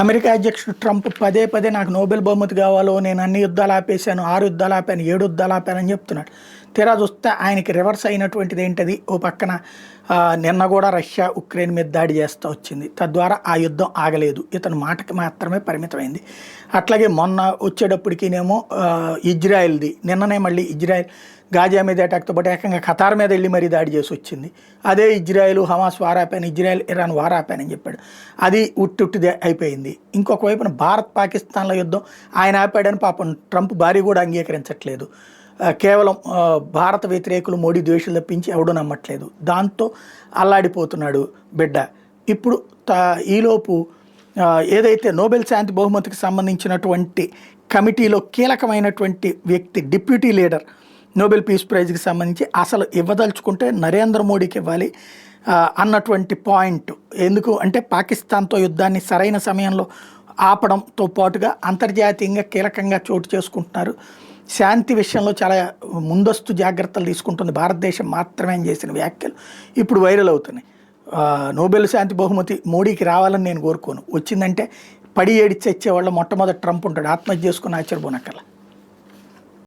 America అధ్యక్షుడు Trump పదే పదే నాకు నోబెల్ బహుమతి కావాలో, నేను అన్ని యుద్ధాలు ఆపేశాను, 6 యుద్ధాలు ఆపాను, 7 యుద్ధాలు ఆపానని చెప్తున్నాడు. తీరా చూస్తే ఆయనకి రివర్స్ అయినటువంటిది ఏంటది, ఓ పక్కన నిన్న కూడా రష్యా ఉక్రెయిన్ మీద దాడి చేస్తూ వచ్చింది. తద్వారా ఆ యుద్ధం ఆగలేదు, ఇతను మాటకి మాత్రమే పరిమితమైంది. అట్లాగే మొన్న వచ్చేటప్పటికినేమో ఇజ్రాయెల్ది నిన్ననే మళ్ళీ ఇజ్రాయెల్ గాజా మీద అటాక్తో పాటు ఏకంగా ఖతార్ మీద వెళ్ళి మరీ దాడి చేసి వచ్చింది. అదే ఇజ్రాయెల్ హమాస్ వారాపాను, ఇజ్రాయెల్ ఇరాన్ వారాపానని చెప్పాడు. అది ఉట్టుట్టిదే అయిపోయింది. ఇంకొక వైపున భారత్ పాకిస్తాన్ల యుద్ధం ఆయన ఆపాడని పాపం ట్రంప్ భార్య కూడా అంగీకరించట్లేదు. కేవలం భారత వ్యతిరేకులు, మోడీ ద్వేషులు తప్పించి ఎవడూ నమ్మట్లేదు. దాంతో అల్లాడిపోతున్నాడు బిడ్డ. ఇప్పుడు ఈలోపు ఏదైతే నోబెల్ శాంతి బహుమతికి సంబంధించినటువంటి కమిటీలో కీలకమైనటువంటి వ్యక్తి, డిప్యూటీ లీడర్, నోబెల్ పీస్ ప్రైజ్కి సంబంధించి అసలు ఇవ్వదలుచుకుంటే నరేంద్ర మోడీకి ఇవ్వాలి అన్నటువంటి పాయింట్. ఎందుకు అంటే పాకిస్తాన్తో యుద్ధాన్ని సరైన సమయంలో ఆపడంతో పాటుగా అంతర్జాతీయంగా కీలకంగా చోటు చేసుకుంటున్నారు. శాంతి విషయంలో చాలా ముందస్తు జాగ్రత్తలు తీసుకుంటుంది భారతదేశం మాత్రమే అని చేసిన వ్యాఖ్యలు ఇప్పుడు వైరల్ అవుతున్నాయి. నోబెల్ శాంతి బహుమతి మోడీకి రావాలని నేను కోరుకోను. వచ్చిందంటే పడి ఏడిచి వచ్చేవాళ్ళు మొట్టమొదటి ట్రంప్ ఉంటాడు, ఆత్మహత్య చేసుకుని ఆశ్చర్యపోనక్కర్లా.